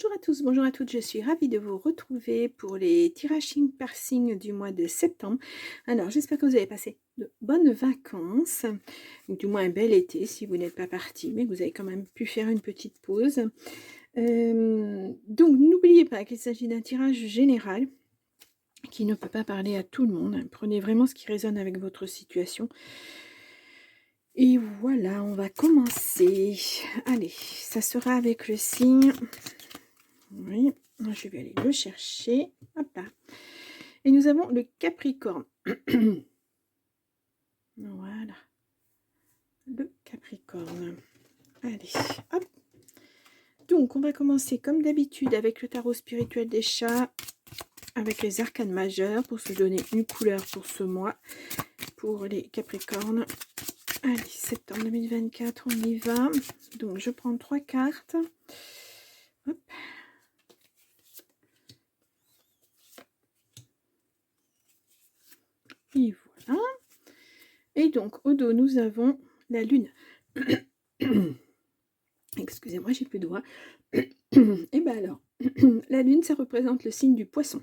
Bonjour à tous, bonjour à toutes, je suis ravie de vous retrouver pour les tirages par signe du mois de septembre. Alors, j'espère que vous avez passé de bonnes vacances, ou du moins un bel été si vous n'êtes pas parti, mais que vous avez quand même pu faire une petite pause. Donc, n'oubliez pas qu'il s'agit d'un tirage général qui ne peut pas parler à tout le monde. Prenez vraiment ce qui résonne avec votre situation. Et voilà, on va commencer. Allez, ça sera avec le signe. Oui, je vais aller le chercher. Hop là. Et nous avons le Capricorne. Voilà. Le Capricorne. Allez, hop. Donc, on va commencer comme d'habitude avec le tarot spirituel des chats, avec les arcanes majeures pour se donner une couleur pour ce mois, pour les Capricornes. Allez, septembre 2024, on y va. Donc, je prends 3 cartes. Hop. Et voilà. Et donc, au dos, nous avons la Lune. Excusez-moi, j'ai plus de doigts. Et bien alors, la Lune, ça représente le signe du Poisson.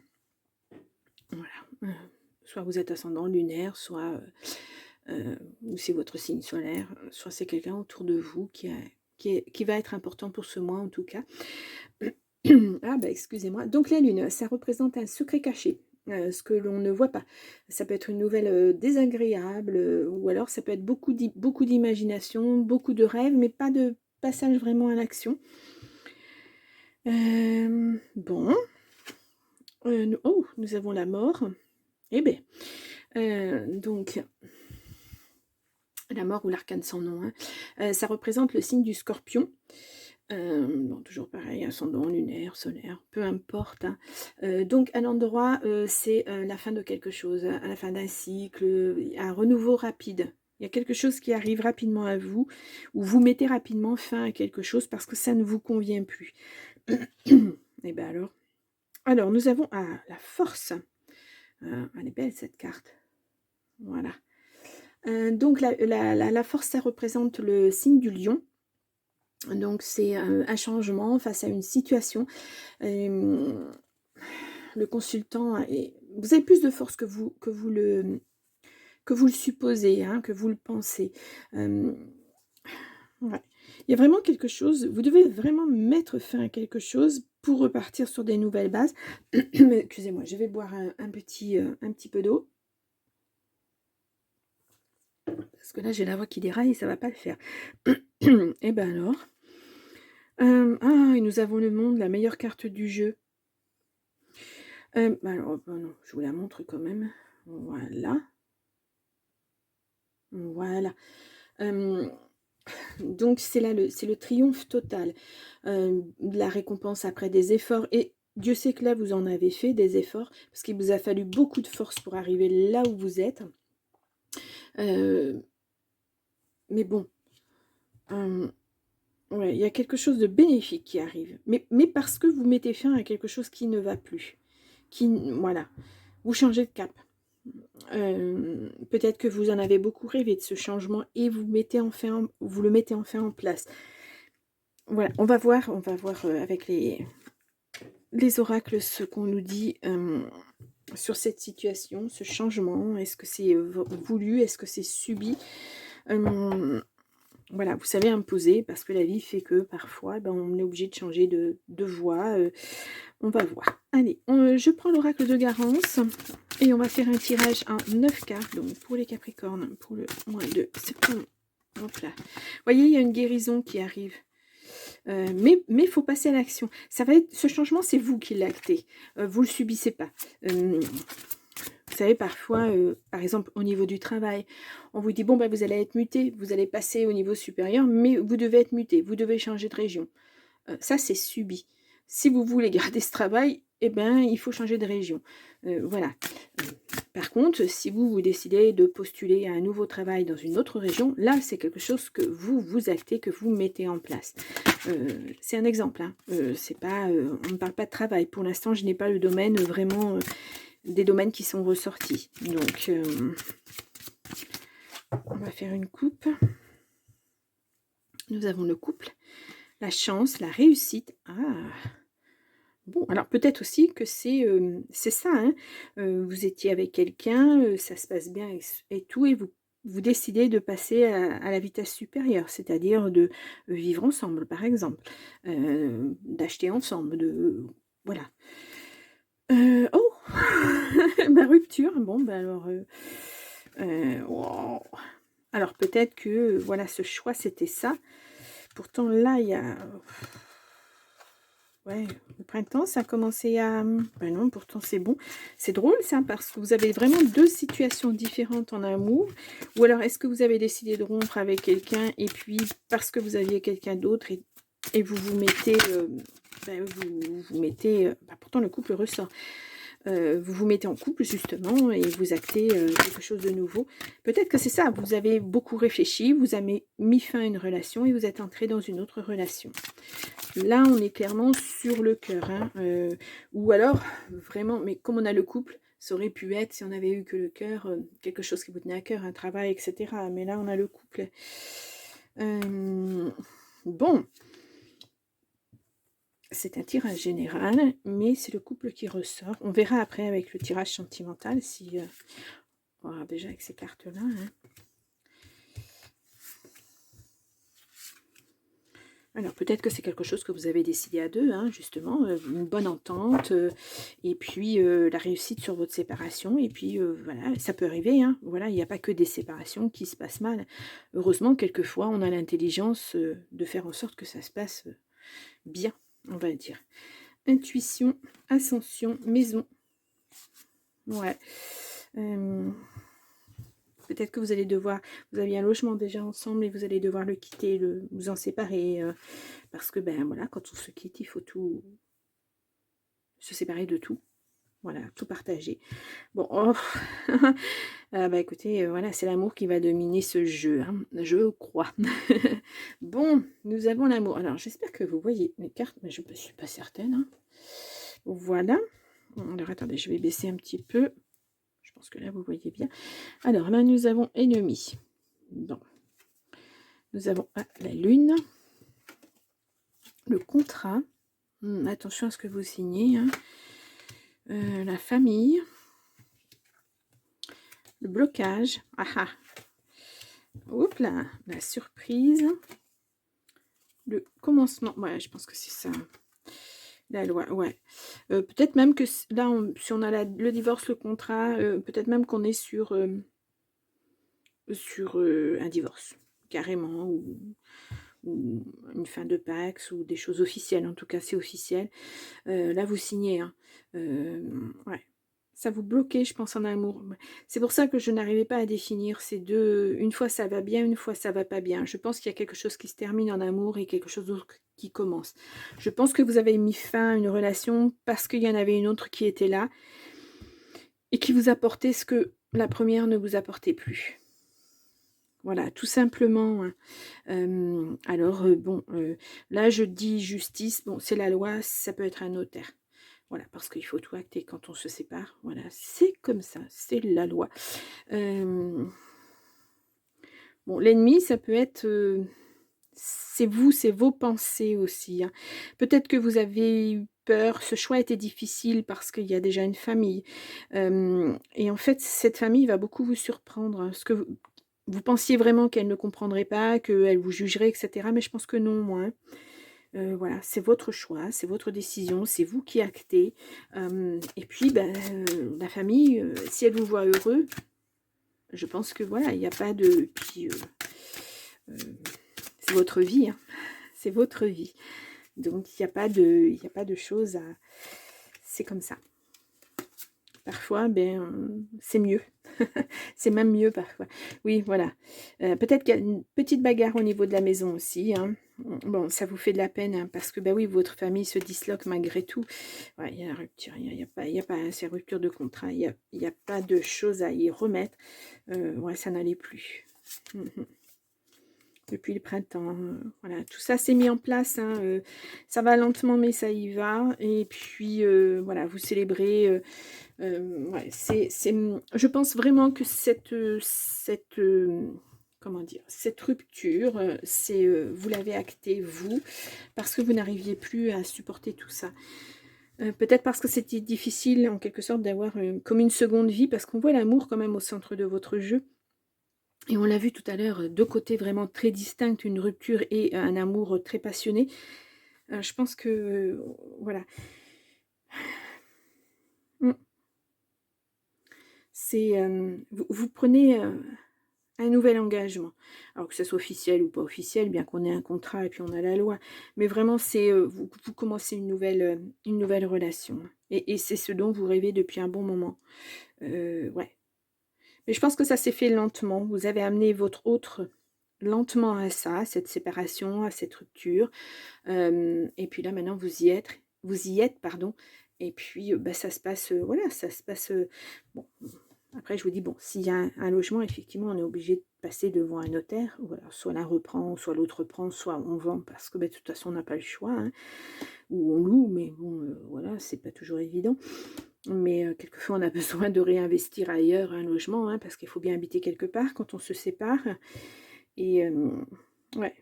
Voilà. Soit vous êtes ascendant lunaire, soit c'est votre signe solaire, soit c'est quelqu'un autour de vous qui va être important pour ce mois en tout cas. Ah bah excusez-moi. Donc la Lune, ça représente un secret caché. Ce que l'on ne voit pas. Ça peut être une nouvelle désagréable, ou alors ça peut être beaucoup d'imagination, beaucoup de rêves, mais pas de passage vraiment à l'action. Bon. Nous avons la mort. Eh bien, donc, la mort ou l'arcane sans nom, hein. Ça représente le signe du Scorpion. Bon, toujours pareil, ascendant lunaire, solaire, peu importe, hein. Donc à l'endroit, c'est la fin de quelque chose, à la fin d'un cycle, un renouveau rapide. Il y a quelque chose qui arrive rapidement à vous, ou vous mettez rapidement fin à quelque chose parce que ça ne vous convient plus. Et bien alors nous avons la force. Elle est belle cette carte. Voilà. Donc la force, ça représente le signe du lion. Donc c'est un changement face à une situation. Le consultant, vous avez plus de force que vous le supposez, hein, que vous le pensez. Ouais. Il y a vraiment quelque chose, vous devez vraiment mettre fin à quelque chose pour repartir sur des nouvelles bases. Excusez-moi, je vais boire un petit peu d'eau. Parce que là, j'ai la voix qui déraille et ça ne va pas le faire. Et ben alors. Et nous avons le monde, la meilleure carte du jeu. Alors, non, je vous la montre quand même. Voilà. Voilà. Donc, c'est le triomphe total. La récompense après des efforts. Et Dieu sait que là, vous en avez fait des efforts. Parce qu'il vous a fallu beaucoup de force pour arriver là où vous êtes. Mais bon. Ouais, il y a quelque chose de bénéfique qui arrive. Mais parce que vous mettez fin à quelque chose qui ne va plus. Voilà. Vous changez de cap. Peut-être que vous en avez beaucoup rêvé de ce changement et vous le mettez enfin en place. Voilà, on va voir avec les oracles ce qu'on nous dit sur cette situation, ce changement. Est-ce que c'est voulu? Est-ce que c'est subi? Voilà, vous savez imposer parce que la vie fait que parfois on est obligé de changer de voie. On va voir. Allez, je prends l'oracle de Garance et on va faire un tirage en 9 cartes donc pour les Capricornes pour le mois de septembre. Hop là. Vous voyez, il y a une guérison qui arrive. Mais il faut passer à l'action. Ça va être, ce changement, c'est vous qui l'actez. Vous ne le subissez pas. Vous savez, parfois, par exemple, au niveau du travail, on vous dit, bon, vous allez être muté, vous allez passer au niveau supérieur, mais vous devez être muté, vous devez changer de région. Ça, c'est subi. Si vous voulez garder ce travail, il faut changer de région. Voilà. Par contre, si vous décidez de postuler à un nouveau travail dans une autre région, là, c'est quelque chose que vous actez, que vous mettez en place. C'est un exemple. Hein. C'est pas, on ne parle pas de travail. Pour l'instant, je n'ai pas le domaine vraiment... des domaines qui sont ressortis. Donc, on va faire une coupe. Nous avons le couple, la chance, la réussite. Bon, alors peut-être aussi que c'est ça, hein, vous étiez avec quelqu'un, ça se passe bien et tout et vous décidez de passer à la vitesse supérieure, c'est-à-dire de vivre ensemble, par exemple, d'acheter ensemble, de voilà. Oh! Ma rupture, bon, ben alors, waouh! Alors peut-être que, voilà, ce choix, c'était ça. Pourtant là, il y a ouais, le printemps, ça a commencé à, bah, non, pourtant c'est bon. C'est drôle ça, parce que vous avez vraiment 2 situations différentes en amour. Ou alors est-ce que vous avez décidé de rompre avec quelqu'un et puis parce que vous aviez quelqu'un d'autre et vous vous mettez, vous mettez, bah, pourtant le couple ressort. Vous vous mettez en couple justement et vous actez, quelque chose de nouveau. Peut-être que c'est ça, vous avez beaucoup réfléchi, vous avez mis fin à une relation et vous êtes entré dans une autre relation. Là, on est clairement sur le cœur, hein, ou alors vraiment, mais comme on a le couple, ça aurait pu être, si on avait eu que le cœur, quelque chose qui vous tenait à cœur, un travail, et cetera. Mais là, on a le couple. Bon, c'est un tirage général, mais c'est le couple qui ressort. On verra après avec le tirage sentimental si, on va voir déjà avec ces cartes-là, hein. Alors peut-être que c'est quelque chose que vous avez décidé à deux, hein, justement, une bonne entente, et puis la réussite sur votre séparation, et puis voilà, ça peut arriver, hein, voilà, il n'y a pas que des séparations qui se passent mal. Heureusement, quelquefois, on a l'intelligence de faire en sorte que ça se passe bien, on va dire. Intuition, ascension, maison. Ouais. Peut-être que vous allez devoir, vous aviez un logement déjà ensemble et vous allez devoir le quitter, vous en séparer, parce que ben voilà, quand on se quitte, il faut tout se séparer de tout. Voilà, tout partager. Bon, oh. Bah écoutez, voilà, c'est l'amour qui va dominer ce jeu, hein, je crois. Bon, nous avons l'amour. Alors, j'espère que vous voyez les cartes, mais je ne suis pas certaine, hein. Voilà. Alors, attendez, je vais baisser un petit peu. Je pense que là, vous voyez bien. Alors, là, nous avons ennemi. Bon. Nous avons la lune. Le contrat. Attention à ce que vous signez, hein. La famille. Le blocage. Ah ah. Oups là, la surprise. Le commencement. Ouais, je pense que c'est ça. La loi, ouais. Peut-être même que là, si on a le divorce, le contrat, peut-être même qu'on est sur, un divorce, carrément, ou une fin de Pax, ou des choses officielles. En tout cas, c'est officiel. Là, vous signez, hein. Ouais. Ça vous bloquait, je pense, en amour. C'est pour ça que je n'arrivais pas à définir ces deux. Une fois, ça va bien, une fois, ça va pas bien. Je pense qu'il y a quelque chose qui se termine en amour et quelque chose d'autre qui commence. Je pense que vous avez mis fin à une relation parce qu'il y en avait une autre qui était là et qui vous apportait ce que la première ne vous apportait plus. Voilà, tout simplement, hein. Alors, bon, là, je dis justice. Bon, c'est la loi, ça peut être un notaire. Voilà, parce qu'il faut tout acter quand on se sépare. Voilà, c'est comme ça, c'est la loi. Bon, l'ennemi, ça peut être... c'est vous, c'est vos pensées aussi, hein. Peut-être que vous avez eu peur, ce choix était difficile parce qu'il y a déjà une famille. Et en fait, cette famille va beaucoup vous surprendre, hein. Ce que vous pensiez vraiment qu'elle ne comprendrait pas, qu'elle vous jugerait, etc. Mais je pense que non, moi, hein. Voilà, c'est votre choix, c'est votre décision, c'est vous qui actez. Et puis, ben, la famille, si elle vous voit heureux, je pense que voilà, il n'y a pas de... Puis, c'est votre vie, hein, c'est votre vie. Donc, il n'y a pas de choses à... C'est comme ça. Parfois, ben, c'est mieux. C'est même mieux parfois. Oui, voilà. Peut-être qu'il y a une petite bagarre au niveau de la maison aussi, hein. Bon, ça vous fait de la peine, hein, parce que, bah oui, votre famille se disloque malgré tout. Ouais, il y a la rupture, il y a pas c'est rupture de contrat, il y a pas de choses à y remettre. Ouais, ça n'allait plus. Depuis le printemps, voilà, tout ça s'est mis en place, hein, ça va lentement, mais ça y va. Et puis, voilà, vous célébrez... ouais, je pense vraiment que comment dire, cette rupture, vous l'avez actée, vous, parce que vous n'arriviez plus à supporter tout ça. Peut-être parce que c'était difficile en quelque sorte d'avoir comme une seconde vie, parce qu'on voit l'amour quand même au centre de votre jeu. Et on l'a vu tout à l'heure, deux côtés vraiment très distincts, une rupture et un amour très passionné. Je pense que, voilà. Mm. C'est, vous prenez un nouvel engagement. Alors que ce soit officiel ou pas officiel, bien qu'on ait un contrat et puis on a la loi. Mais vraiment, c'est vous commencez une nouvelle relation. Et c'est ce dont vous rêvez depuis un bon moment. Ouais. Mais je pense que ça s'est fait lentement. Vous avez amené votre autre lentement à ça, à cette séparation, à cette rupture. Et puis là, maintenant, vous y êtes, pardon. Et puis, bah, ça se passe, voilà, ça se passe. Bon, après, je vous dis, bon, s'il y a un logement, effectivement, on est obligé de passer devant un notaire. Voilà, soit l'un reprend, soit l'autre reprend, soit on vend parce que bah, de toute façon, on n'a pas le choix. Hein, ou on loue, mais bon, voilà, c'est pas toujours évident. Mais quelquefois, on a besoin de réinvestir ailleurs un logement, hein, parce qu'il faut bien habiter quelque part quand on se sépare. Et ouais.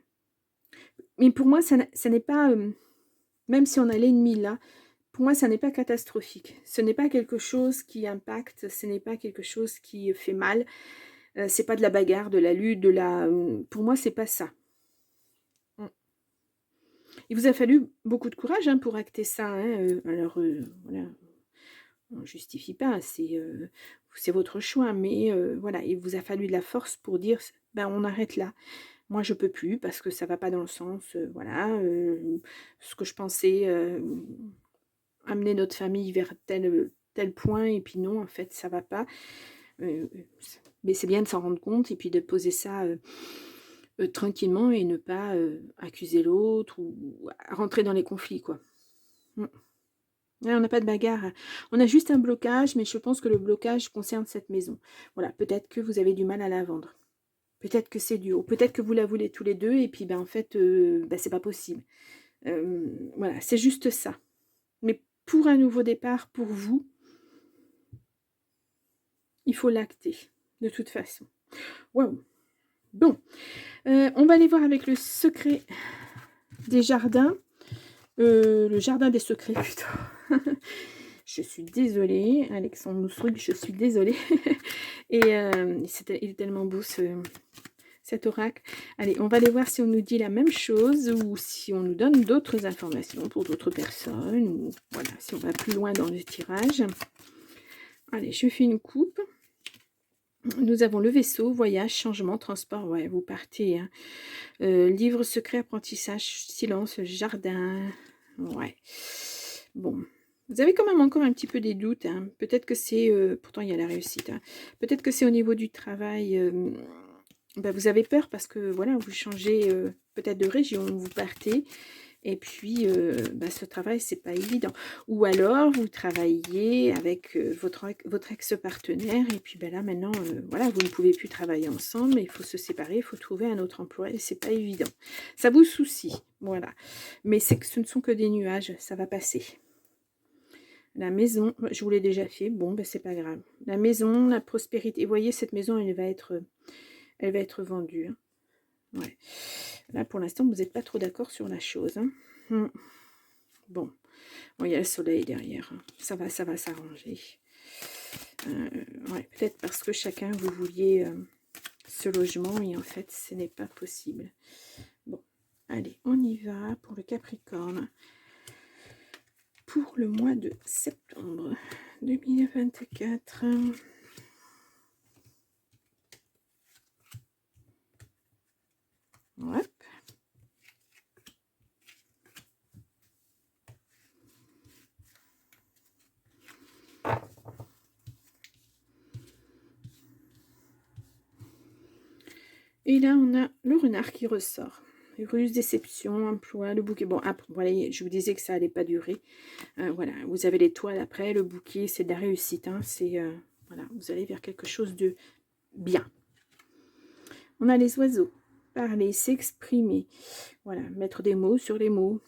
Mais pour moi, ça n'est pas, même si on a l'ennemi là, pour moi, ça n'est pas catastrophique. Ce n'est pas quelque chose qui impacte, ce n'est pas quelque chose qui fait mal. C'est pas de la bagarre, de la lutte, de la. Pour moi, c'est pas ça. Mm. Il vous a fallu beaucoup de courage hein, pour acter ça. Hein. Alors, voilà, on ne justifie pas, c'est votre choix, mais voilà, il vous a fallu de la force pour dire, ben, on arrête là. Moi, je peux plus parce que ça va pas dans le sens, voilà, ce que je pensais amener notre famille vers tel point, et puis non, en fait, ça va pas. Euh, mais c'est bien de s'en rendre compte et puis de poser ça tranquillement et ne pas accuser l'autre ou rentrer dans les conflits, quoi. Mm. Ouais, on n'a pas de bagarre. On a juste un blocage, mais je pense que le blocage concerne cette maison. Voilà, peut-être que vous avez du mal à la vendre. Peut-être que c'est dur. Peut-être que vous la voulez tous les deux et puis ben, en fait, ben, c'est pas possible. Voilà, c'est juste ça. Mais pour un nouveau départ, pour vous, il faut l'acter, de toute façon. Waouh. Bon, on va aller voir avec le secret des jardins. Le jardin des secrets, plutôt. Je suis désolée, Alexandre Nousruc, je suis désolée. Et il est tellement beau cet oracle. Allez, on va aller voir si on nous dit la même chose ou si on nous donne d'autres informations pour d'autres personnes. Ou voilà, si on va plus loin dans le tirage. Allez, je fais une coupe. Nous avons le vaisseau, voyage, changement, transport. Ouais, vous partez. Hein. Livre secret, apprentissage, silence, jardin. Ouais. Bon. Vous avez quand même encore un petit peu des doutes. Hein. Peut-être que c'est... pourtant, il y a la réussite. Hein. Peut-être que c'est au niveau du travail. Bah, vous avez peur parce que, voilà, vous changez peut-être de région, vous partez. Et puis, bah, ce travail, c'est pas évident. Ou alors, vous travaillez avec votre ex-partenaire. Et puis, ben là, maintenant, voilà, vous ne pouvez plus travailler ensemble. Il faut se séparer, il faut trouver un autre emploi. Et c'est pas évident. Ça vous soucie, voilà. Mais c'est que ce ne sont que des nuages. Ça va passer. La maison, je vous l'ai déjà fait. Bon, ben, c'est pas grave. La maison, la prospérité. Vous voyez, cette maison, elle va être vendue. Hein. Ouais. Là, pour l'instant, vous n'êtes pas trop d'accord sur la chose. Hein. Bon, il y a le soleil derrière. Hein. Ça va s'arranger. Ouais, peut-être parce que chacun, vous vouliez ce logement et en fait, ce n'est pas possible. Bon, allez, on y va pour le Capricorne. Pour le mois de septembre 2024. Ouais. Et là, on a le renard qui ressort. Ruse, déception, emploi, le bouquet. Bon, après, voilà, je vous disais que ça allait pas durer. Voilà, vous avez l'étoile après, le bouquet, c'est de la réussite. Hein, c'est, voilà, vous allez vers quelque chose de bien. On a les oiseaux. Parler, s'exprimer. Voilà, mettre des mots sur les mots.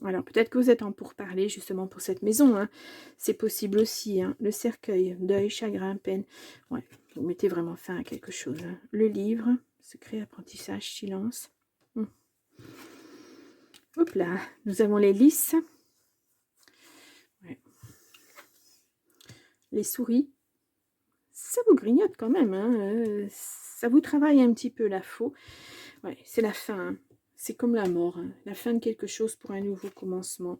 Alors, peut-être que vous êtes en pourparlers justement pour cette maison. Hein. C'est possible aussi. Hein. Le cercueil, deuil, chagrin, peine. Ouais, vous mettez vraiment fin à quelque chose. Hein. Le livre, secret, apprentissage, silence. Hop là, nous avons les lys. les souris, ça vous grignote quand même, hein, ça vous travaille un petit peu la faux. Ouais, c'est la fin, hein. C'est comme la mort, hein. La fin de quelque chose pour un nouveau commencement.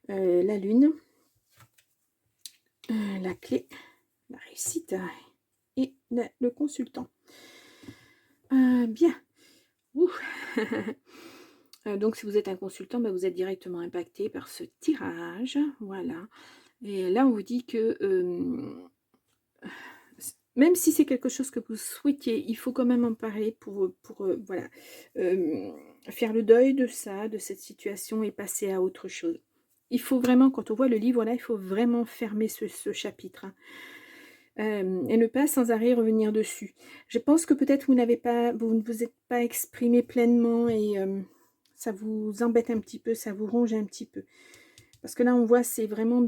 La lune, la clé, la réussite et le consultant. Bien. Ouh. Donc si vous êtes un consultant, bah, vous êtes directement impacté par ce tirage. Voilà. Et là, on vous dit que même si c'est quelque chose que vous souhaitiez, il faut quand même en parler pour voilà, faire le deuil de ça, de cette situation et passer à autre chose. Il faut vraiment, quand on voit le livre là, il faut vraiment fermer ce chapitre, hein. Et ne pas sans arrêt revenir dessus. Je pense que peut-être vous ne vous êtes pas exprimé pleinement et ça vous embête un petit peu, ça vous ronge un petit peu. Parce que là, on voit, c'est vraiment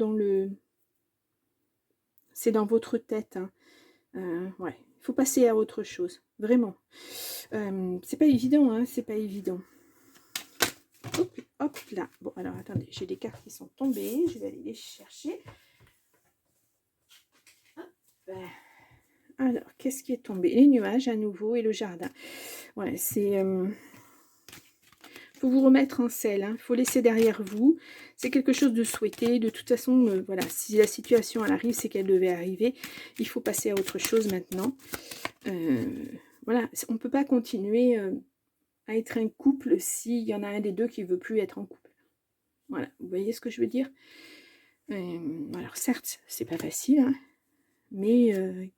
c'est dans votre tête, hein. Ouais, il faut passer à autre chose, vraiment. C'est pas évident, hein, c'est pas évident. Hop, hop là. Bon, alors attendez, j'ai des cartes qui sont tombées, je vais aller les chercher. Hop. Alors, qu'est-ce qui est tombé? Les nuages à nouveau et le jardin. Ouais, c'est... faut vous remettre en selle, hein. Faut laisser derrière vous. C'est quelque chose de souhaité. De toute façon, voilà, si la situation elle arrive, c'est qu'elle devait arriver. Il faut passer à autre chose maintenant. Voilà, on ne peut pas continuer à être un couple s'il y en a un des deux qui ne veut plus être en couple. Voilà, vous voyez ce que je veux dire? Alors certes, c'est pas facile, hein, mais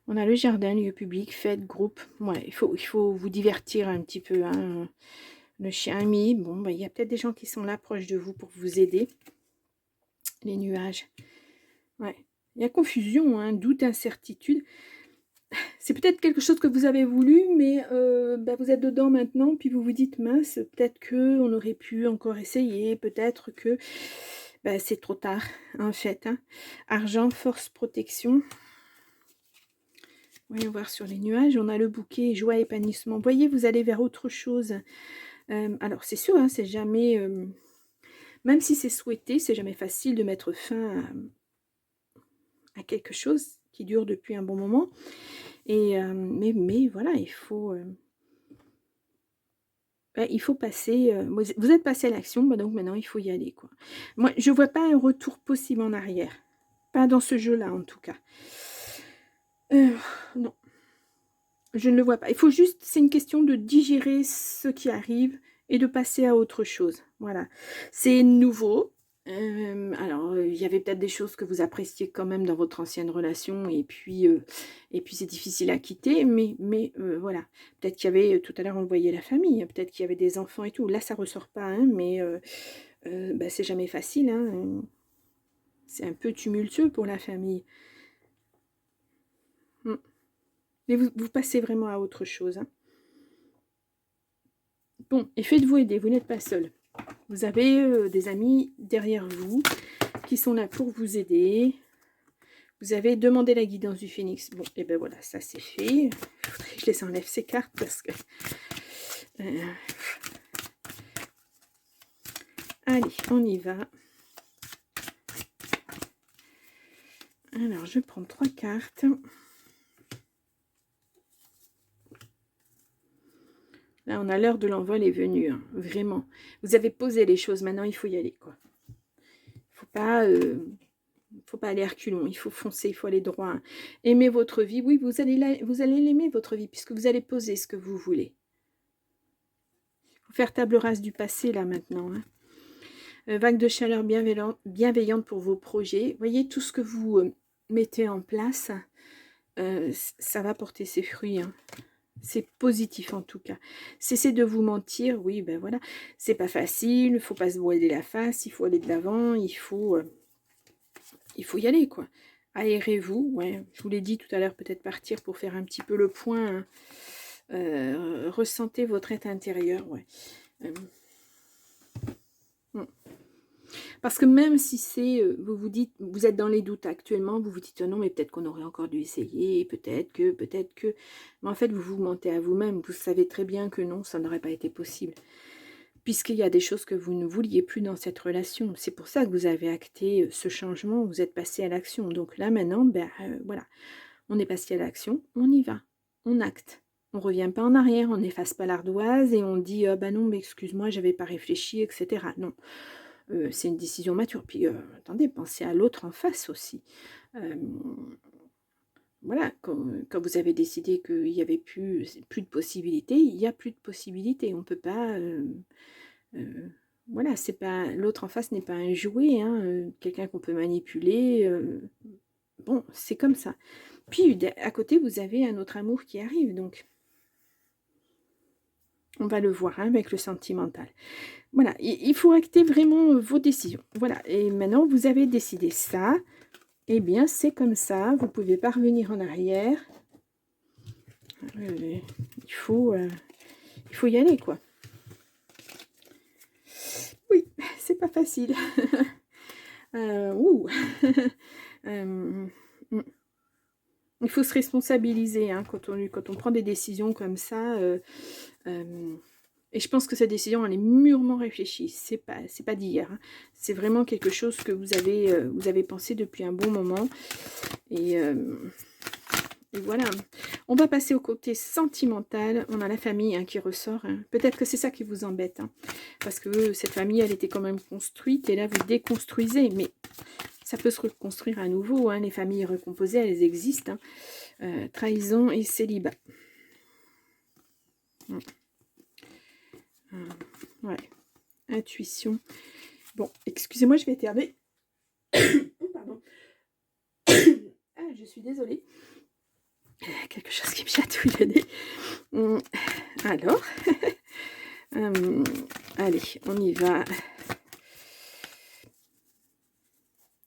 on a le jardin, lieu public, fête, groupe. Ouais, il faut vous divertir un petit peu, hein. Le chien ami, bon, bah, il y a peut-être des gens qui sont là proches de vous pour vous aider. Les nuages. Ouais. Il y a confusion, hein, doute, incertitude. C'est peut-être quelque chose que vous avez voulu, mais bah, vous êtes dedans maintenant, puis vous vous dites, mince, peut-être qu'on aurait pu encore essayer, peut-être que bah, c'est trop tard, en fait, hein. Argent, force, protection. Voyons voir sur les nuages, on a le bouquet, joie, épanouissement. Vous voyez, vous allez vers autre chose. Alors, c'est sûr, hein, c'est jamais... même si c'est souhaité, c'est jamais facile de mettre fin à quelque chose qui dure depuis un bon moment. Et, mais voilà, il faut passer... vous êtes passé à l'action, bah donc maintenant, il faut y aller, quoi. Moi, je vois pas un retour possible en arrière. Pas dans ce jeu-là, en tout cas. Non. Je ne le vois pas. Il faut juste, c'est une question de digérer ce qui arrive et de passer à autre chose. Voilà. C'est nouveau. Alors, il y avait peut-être des choses que vous appréciez quand même dans votre ancienne relation et puis c'est difficile à quitter. Mais voilà. Peut-être qu'il y avait, tout à l'heure on le voyait la famille, peut-être qu'il y avait des enfants et tout. Là, ça ressort pas, hein, mais bah, c'est jamais facile, hein. C'est un peu tumultueux pour la famille. Mais vous passez vraiment à autre chose, hein. Bon, et faites-vous aider, vous n'êtes pas seul. Vous avez des amis derrière vous qui sont là pour vous aider. Vous avez demandé la guidance du phénix. Bon, et ben voilà, ça c'est fait. Je les enlève ces cartes parce que... Allez, on y va. Alors, je prends 3 cartes. Là, on a l'heure de l'envol est venue, hein, vraiment. Vous avez posé les choses, maintenant il faut y aller, quoi. Faut pas aller à reculons, il faut foncer, il faut aller droit, hein. Aimer votre vie, oui, vous allez l'aimer, votre vie, puisque vous allez poser ce que vous voulez. Il faut faire table rase du passé, là, maintenant, hein. Vague de chaleur bienveillante pour vos projets. Voyez, tout ce que vous mettez en place, ça va porter ses fruits, hein. C'est positif en tout cas. Cessez de vous mentir, oui, ben voilà. C'est pas facile, il ne faut pas se voiler la face, il faut aller de l'avant, il faut y aller, quoi. Aérez-vous, ouais. Je vous l'ai dit tout à l'heure, peut-être partir pour faire un petit peu le point, hein. Ressentez votre être intérieur, ouais. Parce que même si c'est, vous vous dites, vous êtes dans les doutes actuellement, vous vous dites, oh non, mais peut-être qu'on aurait encore dû essayer, peut-être que... Mais en fait, vous vous mentez à vous-même, vous savez très bien que non, ça n'aurait pas été possible. puisqu'il y a des choses que vous ne vouliez plus dans cette relation. C'est pour ça que vous avez acté ce changement, vous êtes passé à l'action. Donc là, maintenant, ben, voilà, on est passé à l'action, on y va, on acte. On ne revient pas en arrière, on n'efface pas l'ardoise et on dit bah non, mais excuse-moi, j'avais pas réfléchi, etc. Non, c'est une décision mature. Puis attendez, pensez à l'autre en face aussi. Voilà, quand vous avez décidé qu'il n'y avait plus de possibilités, il n'y a plus de possibilités. On ne peut pas. Voilà, c'est pas l'autre en face n'est pas un jouet, hein, quelqu'un qu'on peut manipuler. Bon, c'est comme ça. Puis à côté, vous avez un autre amour qui arrive, donc on va le voir hein, avec le sentimental. Voilà, il faut acter vraiment vos décisions. Voilà, et maintenant vous avez décidé ça. Eh bien, c'est comme ça, vous ne pouvez pas revenir en arrière. Il faut y aller, quoi. Oui, c'est pas facile. Ouh. Il faut se responsabiliser hein, quand on prend des décisions comme ça. Et je pense que cette décision, elle est mûrement réfléchie. C'est pas d'hier. Hein. C'est vraiment quelque chose que vous avez pensé depuis un bon moment. Et voilà. On va passer au côté sentimental. On a la famille hein, qui ressort. Hein. Peut-être que c'est ça qui vous embête. Hein, parce que cette famille, elle était quand même construite. Et là, vous déconstruisez. Mais ça peut se reconstruire à nouveau. Hein. Les familles recomposées, elles existent. Hein. Trahison et célibat. Ouais. Intuition. Bon, excusez-moi, je vais éternuer. Oh, pardon. Ah, je suis désolée. Quelque chose qui me chatouille le nez. Alors, allez, on y va.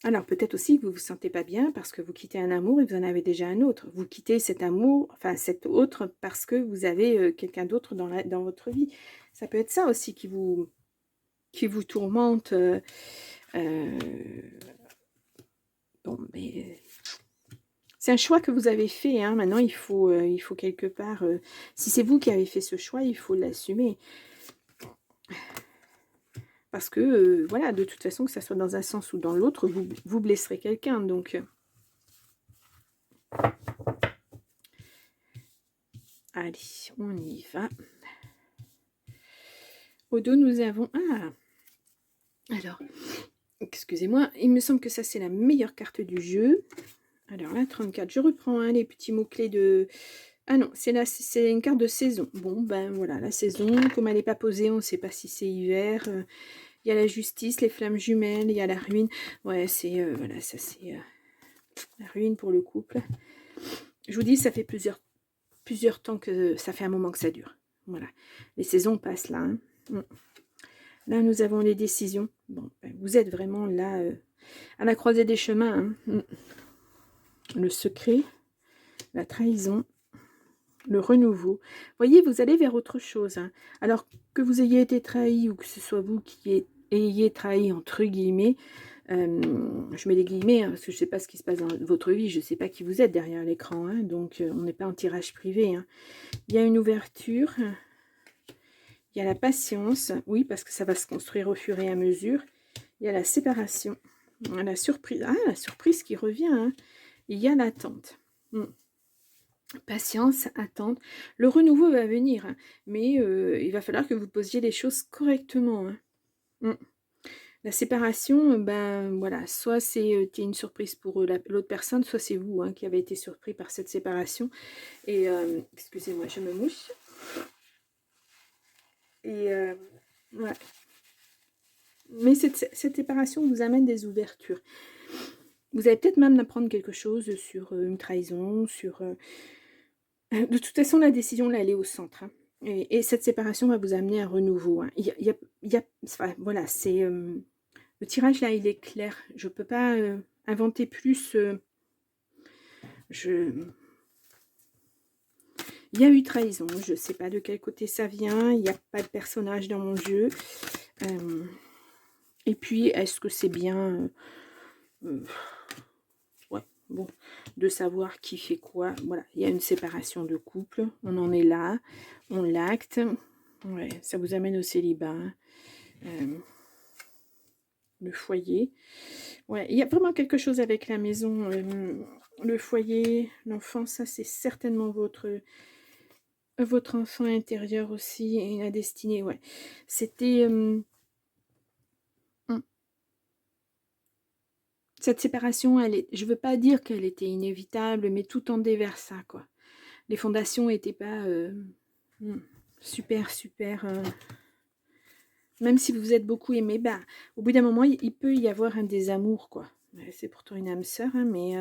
Alors, peut-être aussi que vous ne vous sentez pas bien parce que vous quittez un amour et vous en avez déjà un autre. Vous quittez cet amour, enfin cet autre, parce que vous avez quelqu'un d'autre dans votre vie. Ça peut être ça aussi qui vous tourmente. Bon, mais c'est un choix que vous avez fait. Hein. Maintenant, il faut quelque part... si c'est vous qui avez fait ce choix, il faut l'assumer. Parce que, voilà, de toute façon, que ça soit dans un sens ou dans l'autre, vous blesserez quelqu'un. Donc, allez, on y va. Au dos, nous avons... Ah, alors, excusez-moi, il me semble que ça, c'est la meilleure carte du jeu. Alors là, 34, je reprends hein, les petits mots-clés de... Ah non, c'est une carte de saison. Bon, ben voilà, la saison, comme elle n'est pas posée, on ne sait pas si c'est hiver. Il y a la justice, les flammes jumelles, il y a la ruine. Ouais, c'est... voilà, ça c'est... la ruine pour le couple. Je vous dis, ça fait plusieurs temps que... Ça fait un moment que ça dure. Voilà. Les saisons passent là. Hein. Là, nous avons les décisions. Bon, ben, vous êtes vraiment là, à la croisée des chemins. Hein. Le secret, la trahison, le renouveau. Vous voyez, vous allez vers autre chose. Hein. Alors que vous ayez été trahi ou que ce soit vous qui ayez trahi, entre guillemets, je mets des guillemets hein, parce que je ne sais pas ce qui se passe dans votre vie, je ne sais pas qui vous êtes derrière l'écran, hein, donc on n'est pas en tirage privé. Hein. Il y a une ouverture, il y a la patience, oui, parce que ça va se construire au fur et à mesure. Il y a la séparation, la surprise, la surprise qui revient, hein. Il y a l'attente. Patience, attente. Le renouveau va venir, hein, mais il va falloir que vous posiez les choses correctement. Hein. La séparation, ben voilà, soit c'est une surprise pour l'autre personne, soit c'est vous hein, qui avez été surpris par cette séparation. Et excusez-moi, je me mouche. Et ouais. Mais cette séparation vous amène des ouvertures. Vous allez peut-être même apprendre quelque chose sur une trahison, sur... De toute façon, la décision, là, elle est au centre. Hein. Et cette séparation va vous amener à un renouveau. Hein. Enfin, voilà, c'est... le tirage, là, il est clair. Je ne peux pas inventer plus. Il y a eu trahison. Je ne sais pas de quel côté ça vient. Il n'y a pas de personnage dans mon jeu. Et puis, est-ce que c'est bien... ouais, bon, de savoir qui fait quoi. Voilà, il y a une séparation de couple. On en est là. On l'acte. Ouais, ça vous amène au célibat, hein. Le foyer. Ouais, il y a vraiment quelque chose avec la maison, le foyer, l'enfant, ça c'est certainement votre enfant intérieur aussi et la destinée, ouais. C'était, mmh, cette séparation, elle est je veux pas dire qu'elle était inévitable, mais tout tendait vers ça, quoi. Les fondations étaient pas, mmh, super, super, même si vous vous êtes beaucoup aimés, bah, au bout d'un moment, il peut y avoir un désamour, quoi. C'est pourtant une âme sœur, hein, mais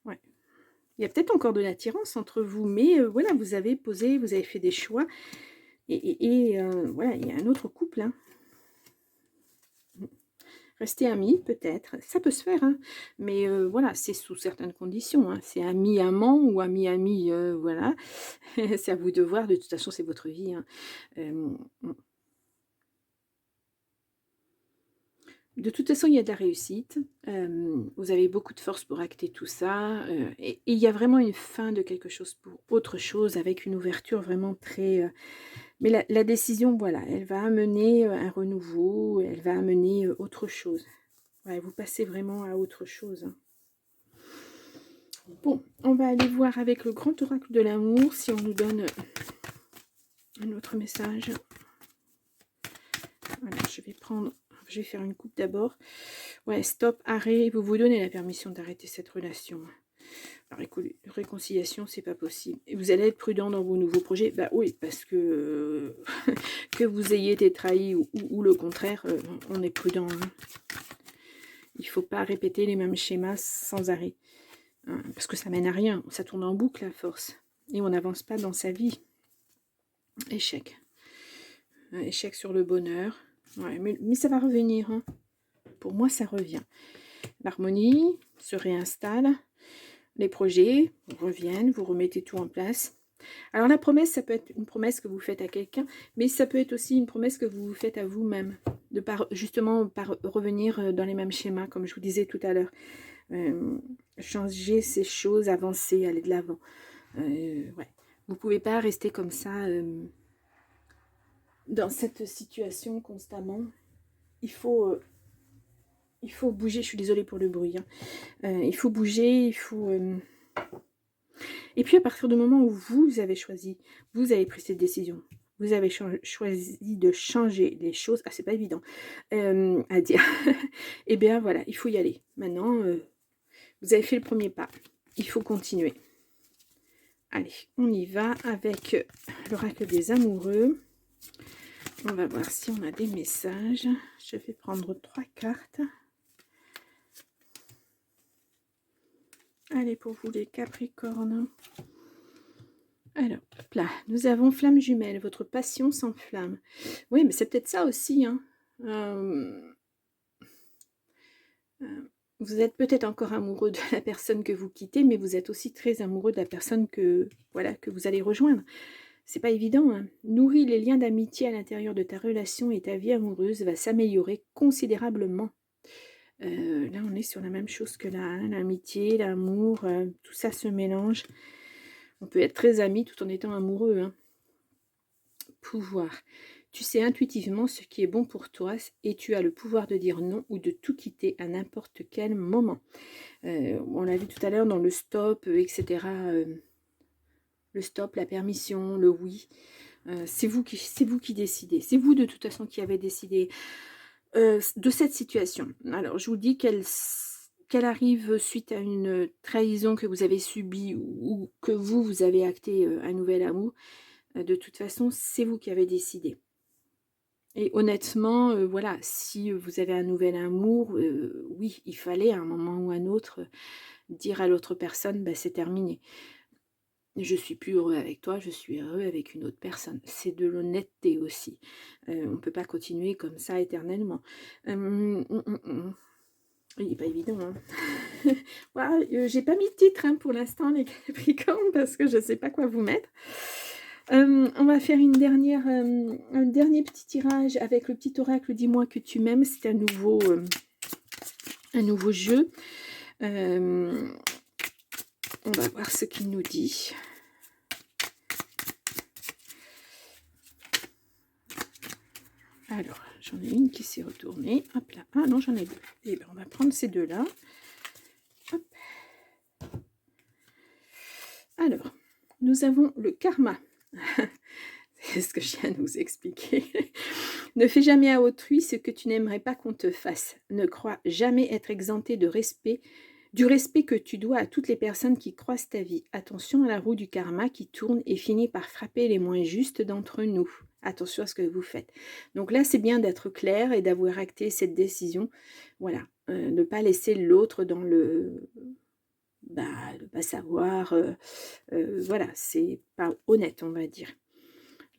ouais. Il y a peut-être encore de l'attirance entre vous, mais voilà, vous avez posé, vous avez fait des choix et voilà, il y a un autre couple, hein. Mmh. Rester amis, peut-être, ça peut se faire, hein, mais voilà, c'est sous certaines conditions, hein. C'est ami-amant ou ami-ami, voilà. C'est à vous de voir, de toute façon, c'est votre vie, hein. Mmh. De toute façon, il y a de la réussite. Vous avez beaucoup de force pour acter tout ça, et il y a vraiment une fin de quelque chose pour autre chose avec une ouverture vraiment très, mais la décision, voilà, elle va amener, un renouveau, elle va amener, autre chose. Ouais, vous passez vraiment à autre chose, hein. Bon, on va aller voir avec le grand oracle de l'amour si on nous donne, un autre message. Voilà, je vais faire une coupe d'abord. Ouais, stop, arrêt, vous vous donnez la permission d'arrêter cette relation. La réconciliation, c'est pas possible. Et vous allez être prudent dans vos nouveaux projets. Bah oui, parce que que vous ayez été trahi ou le contraire, on est prudent, hein. Il faut pas répéter les mêmes schémas sans arrêt, hein, parce que ça mène à rien. Ça tourne en boucle à force. Et on n'avance pas dans sa vie. Échec. Échec sur le bonheur. Ouais, mais ça va revenir, hein. Pour moi, ça revient. L'harmonie se réinstalle. Les projets reviennent, vous remettez tout en place. Alors la promesse, ça peut être une promesse que vous faites à quelqu'un, mais ça peut être aussi une promesse que vous vous faites à vous-même, de justement par revenir dans les mêmes schémas, comme je vous disais tout à l'heure. Changer ces choses, avancer, aller de l'avant. Ouais. Vous ne pouvez pas rester comme ça dans cette situation constamment. Il faut bouger, je suis désolée pour le bruit, hein. Il faut bouger, il faut... Et puis à partir du moment où vous avez choisi, vous avez pris cette décision, vous avez choisi de changer les choses, ah c'est pas évident à dire, et bien voilà, il faut y aller. Maintenant, vous avez fait le premier pas, il faut continuer. Allez, on y va avec l'oracle des amoureux. On va voir si on a des messages. Je vais prendre 3 cartes. Allez, pour vous les Capricornes. Alors, hop là, nous avons flamme jumelle, votre passion s'enflamme. Oui, mais c'est peut-être ça aussi, hein. Vous êtes peut-être encore amoureux de la personne que vous quittez, mais vous êtes aussi très amoureux de la personne que, voilà, que vous allez rejoindre. C'est pas évident, hein. Nourris les liens d'amitié à l'intérieur de ta relation et ta vie amoureuse va s'améliorer considérablement. Là, on est sur la même chose que là, hein, l'amitié, l'amour, tout ça se mélange. On peut être très amis tout en étant amoureux, hein. Pouvoir. Tu sais intuitivement ce qui est bon pour toi et tu as le pouvoir de dire non ou de tout quitter à n'importe quel moment. On l'a vu tout à l'heure dans le stop, etc. Le stop, la permission, le oui. C'est vous qui décidez. C'est vous de toute façon qui avez décidé de cette situation. Alors, je vous dis qu'elle arrive suite à une trahison que vous avez subie ou que vous avez acté un nouvel amour. De toute façon, c'est vous qui avez décidé. Et honnêtement, voilà, si vous avez un nouvel amour, oui, il fallait à un moment ou à un autre dire à l'autre personne, bah, c'est terminé. Je suis plus heureux avec toi, je suis heureux avec une autre personne. C'est de l'honnêteté aussi. On ne peut pas continuer comme ça éternellement. Il n'est pas évident, hein. Voilà, j'ai pas mis de titre hein, pour l'instant, les Capricornes, parce que je ne sais pas quoi vous mettre. On va faire un dernier petit tirage avec le petit oracle Dis-moi que tu m'aimes. C'est un nouveau jeu. On va voir ce qu'il nous dit. Alors, j'en ai une qui s'est retournée. Hop là. Ah non, j'en ai deux. Et bien, on va prendre ces deux-là. Hop. Alors, nous avons le karma. C'est ce que je viens de vous expliquer. Ne fais jamais à autrui ce que tu n'aimerais pas qu'on te fasse. Ne crois jamais être exempté de respect, du respect que tu dois à toutes les personnes qui croisent ta vie. Attention à la roue du karma qui tourne et finit par frapper les moins justes d'entre nous. Attention à ce que vous faites. Donc là, c'est bien d'être clair et d'avoir acté cette décision. Voilà, ne pas laisser l'autre dans le... ne pas savoir. Voilà, c'est pas honnête, on va dire.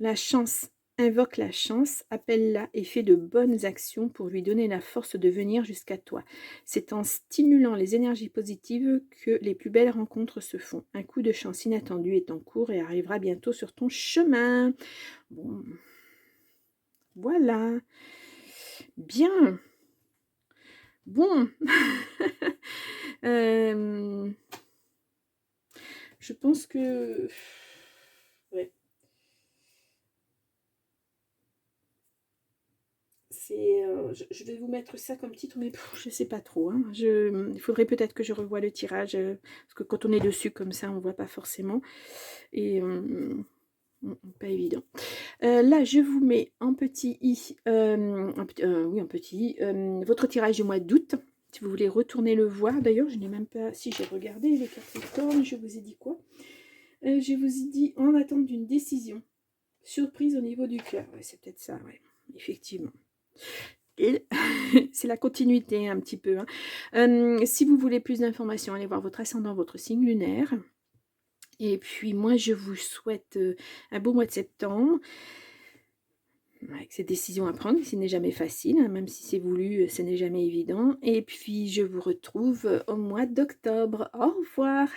La chance, invoque la chance, appelle-la et fais de bonnes actions pour lui donner la force de venir jusqu'à toi. C'est en stimulant les énergies positives que les plus belles rencontres se font. Un coup de chance inattendu est en cours et arrivera bientôt sur ton chemin. Bon, voilà. Bien. Bon. Je pense que... Ouais. Je vais vous mettre ça comme titre, mais je ne sais pas trop. Hein. Il faudrait peut-être que je revoie le tirage, parce que quand on est dessus comme ça, on ne voit pas forcément. Et pas évident. Là, je vous mets en petit i, oui, en petit i, votre tirage du mois d'août. Si vous voulez retourner le voir, d'ailleurs, je n'ai même pas... Si j'ai regardé les Capricornes, je vous ai dit quoi? Je vous ai dit en attente d'une décision. Surprise au niveau du cœur. Ouais, c'est peut-être ça, ouais. Effectivement. Et c'est la continuité un petit peu. Hein. Si vous voulez plus d'informations, allez voir votre ascendant, votre signe lunaire. Et puis moi, je vous souhaite un beau mois de septembre. Avec ces décisions à prendre, ce n'est jamais facile, hein, même si c'est voulu, ce n'est jamais évident. Et puis je vous retrouve au mois d'octobre. Au revoir!